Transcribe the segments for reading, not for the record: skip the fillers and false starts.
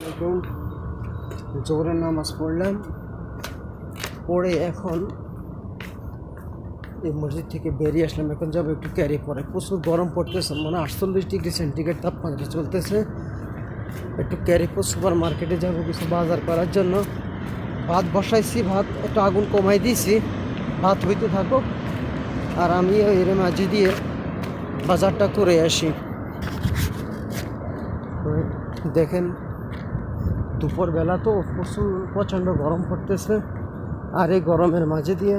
আলাইকুম। জোহরের নামাজ পড়লাম, পড়ে এখন এই মসজিদ থেকে বেরিয়ে আসলাম। এখন যাবো একটু ক্যারি পরে। প্রচুর গরম পড়তেছে, মানে 48 ডিগ্রি সেন্টিগ্রেড তাপমাত্রা চলতেছে। একটু ক্যারিপুর সুপার মার্কেটে যাবো কিছু বাজার করার জন্য। ভাত বসাইছি, ভাত একটু আগুন কমাই দিয়েছি, ভাত হইতে থাকুক আর আমি এর মাঝে দিয়ে বাজারটা করে আসি। দেখেন দুপুরবেলা তো প্রচণ্ড গরম পড়তেছে, আর এই গরমের মাঝে দিয়ে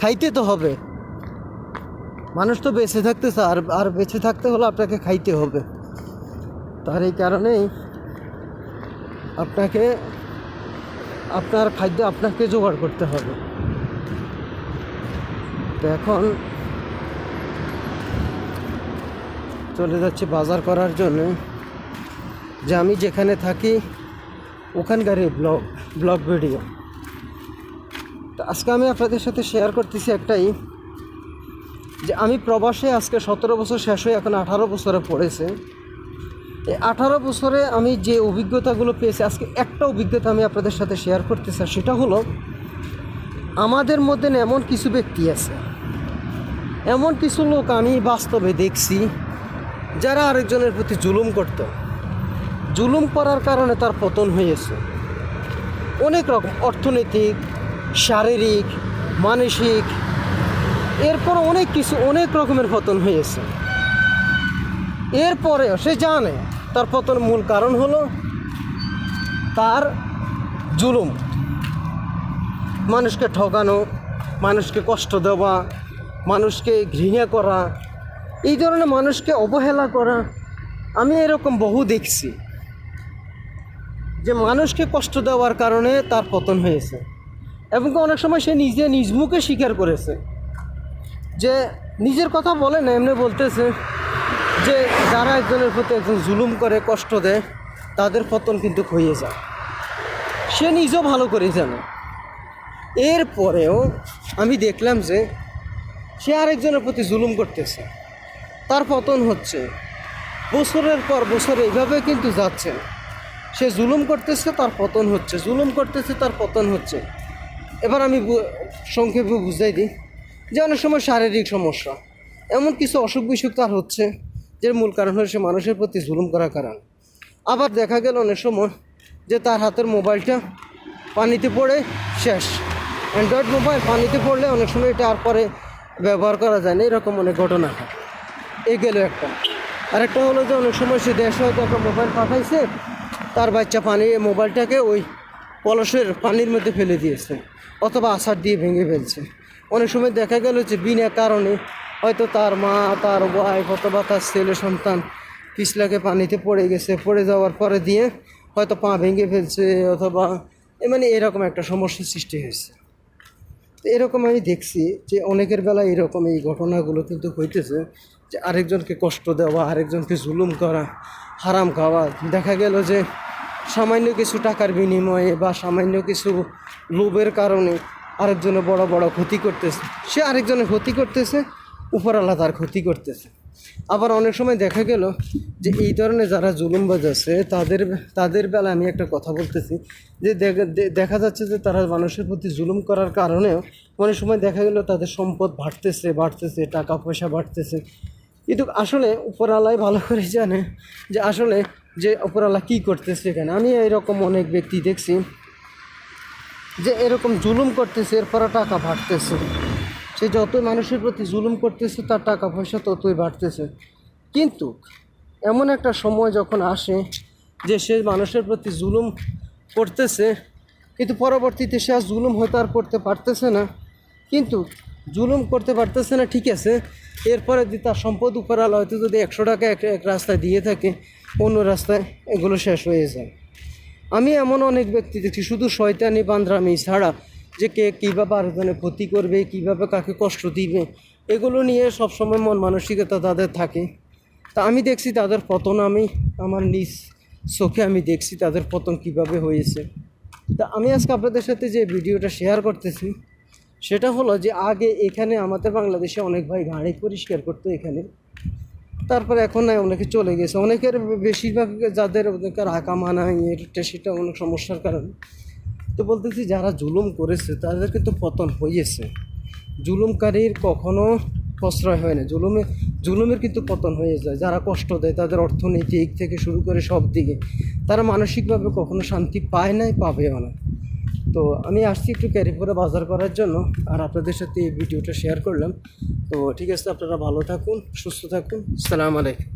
খাইতে তো হবে। মানুষ তো বেঁচে থাকতেছে, আর বেঁচে থাকতে হলে আপনাকে খাইতে হবে। তার এই কারণেই আপনার খাদ্য আপনাকে জোগাড় করতে হবে। তো এখন চলে যাচ্ছি বাজার করার জন্য। যে আমি যেখানে থাকি ওখানকার ব্লগ ভিডিও। তো আজকে আমি আপনাদের সাথে শেয়ার করতেছি একটাই, যে আমি প্রবাসে আজকে 17 বছর শেষ হয়ে এখন 18 বছরে পড়েছে। এই 18 বছরে আমি যে অভিজ্ঞতাগুলো পেয়েছি, আজকে একটা অভিজ্ঞতা আমি আপনাদের সাথে শেয়ার করতেছি। আর সেটা হলো, আমাদের মধ্যে এমন কিছু ব্যক্তি আছে, এমন কিছু লোক আমি বাস্তবে দেখছি যারা আরেকজনের প্রতি জুলুম করার কারণে তার পতন হয়েছে। অনেক রকম অর্থনৈতিক, শারীরিক, মানসিক, এরপর অনেক রকমের পতন হয়েছে। এরপরেও সে জানে তার পতন মূল কারণ হলো তার জুলুম। মানুষকে ঠকানো, মানুষকে কষ্ট দেওয়া, মানুষকে ঘৃণা করা, এই ধরনের মানুষকে অবহেলা করা। আমি এরকম বহু দেখছি যে মানুষকে কষ্ট দেওয়ার কারণে তার পতন হয়েছে। এবং অনেক সময় সে নিজ মুখে স্বীকার করেছে, যে নিজের কথা বলে না, এমনি বলতেছে যে যারা একজনের প্রতি একজন জুলুম করে, কষ্ট দেয়, তাদের পতন কিন্তু হয়ে যায়। সে নিজেও ভালো করে জানে। এরপরেও আমি দেখলাম যে সে আরেকজনের প্রতি জুলুম করতেছে, তার পতন হচ্ছে। বছরের পর বছর এইভাবে কিন্তু যাচ্ছে। সে জুলুম করতেছে, তার পতন হচ্ছে, জুলুম করতেছে, তার পতন হচ্ছে। এবার আমি সংক্ষেপে বুঝাই দিই যে অনেক সময় শারীরিক সমস্যা, এমন কিছু অসুখ বিসুখ তার হচ্ছে, যে মূল কারণ হচ্ছে মানুষের প্রতি জুলুম করার কারণ। আবার দেখা গেল অনেক সময় যে তার হাতের মোবাইলটা পানিতে পড়ে শেষ। অ্যান্ড্রয়েড মোবাইল পানিতে পড়লে অনেক সময় এটা আর পরে ব্যবহার করা যায় না, এরকম অনেক ঘটনা হয়। এই গেল একটা। আরেকটা হলো যে অনেক সময় সে দেশে হয়তো একটা মোবাইল পাঠাইছে, তার বাচ্চা মোবাইলটাকে ওই পলসের পানির মধ্যে ফেলে দিয়েছে, অথবা আছাড় দিয়ে ভেঙে ফেলছে। অনেক সময় দেখা গেল যে বিনা কারণে হয়তো তার মা, তার ওয়াইফ অথবা তার ছেলে সন্তান পিছলাকে পানিতে পড়ে গেছে, পড়ে যাওয়ার পরে দিয়ে হয়তো পা ভেঙে ফেলছে, অথবা এরকম একটা সমস্যার সৃষ্টি হয়েছে। তো এরকম আমি দেখছি যে অনেকের বেলায় এরকম এই ঘটনাগুলো কিন্তু হইতেছে, যে আরেকজনকে কষ্ট দেওয়া, আরেকজনকে জুলুম করা, হারাম খাওয়া। দেখা গেল যে সামান্য কিছু টাকার বিনিময়ে বা সামান্য কিছু লোভের কারণে আরেকজনের বড় বড় ক্ষতি করতেছে। সে আরেকজনের ক্ষতি করতেছে, উপরওয়ালা তার ক্ষতি করতেছে। আবার অনেক সময় দেখা গেল যে এই ধরনের যারা জুলুমবাজ আছে তাদের বেলায় আমি একটা কথা বলতেছি, যে দেখা যাচ্ছে যে তারা মানুষের প্রতি জুলুম করার কারণেও অনেক সময় দেখা গেল তাদের সম্পদ বাড়তেছে, টাকা পয়সা বাড়তেছে। কিন্তু আসলে উপরওয়ালাই ভালো করে জানে যে আসলে যে উপরওয়ালা কী করতেছে এখানে। আমি এরকম অনেক ব্যক্তি দেখছি যে এরকম জুলুম করতেছে, এরপরে টাকা বাড়তেছে। সে যতই মানুষের প্রতি জুলুম করতেছে, তার টাকা পয়সা ততই বাড়তেছে। কিন্তু এমন একটা সময় যখন আসে যে সে মানুষের প্রতি জুলুম করতেছে, কিন্তু পরবর্তীতে সে আর জুলুম হয়তো আর করতে পারতেছে না। কিন্তু জুলুম করতে পারতেছে না, ঠিক আছে, এরপরে তার সম্পদ উপরালা হয়তো যদি 100 টাকা এক রাস্তায় দিয়ে থাকে, অন্য রাস্তায় এগুলো শেষ হয়ে যায়। আমি এমন অনেক ব্যক্তি দেখছি শুধু শয়তানি বান্দরামি ছাড়া, যে কে কীভাবে আরেকজনের ক্ষতি করবে, কীভাবে কাকে কষ্ট দিবে, এগুলো নিয়ে সবসময় মন মানসিকতা তাদের থাকে। তা আমি দেখছি তাদের পতন, আমার নিজ চোখে আমি দেখছি তাদের পতন কীভাবে হয়েছে। তা আমি আজকে আপনাদের সাথে যে ভিডিওটা শেয়ার করতেছি, সেটা হলো যে আগে এখানে আমাদের বাংলাদেশে অনেক ভাই গাড়ি পরিষ্কার করতো এখানে। তারপরে এখন নাই, অনেকে চলে গেছে, অনেকের বেশিরভাগ যাদের ওদেরকে রাখা মানা এটা সেটা অনেক সমস্যার কারণে। তো বলতেছি যারা জুলুম করেছে তাদেরকে তো পতন হয়েছে, জুলুমকারীর কখনো প্রশ্রয় হয় না, জুলুমের কিন্তু পতন হয়ে যায়। যারা কষ্ট দেয় তাদের অর্থনৈতিক থেকে শুরু করে সব দিকে তারা মানসিকভাবে কখনো শান্তি পায় নাই, পাবেও না। তো আমি আসছি একটু ক্যারিপুরে বাজার করার জন্য, আর আপনাদের সাথে এই ভিডিওটা শেয়ার করলাম। তো ঠিক আছে, আপনারা ভালো থাকুন, সুস্থ থাকুন, আসসালামু আলাইকুম।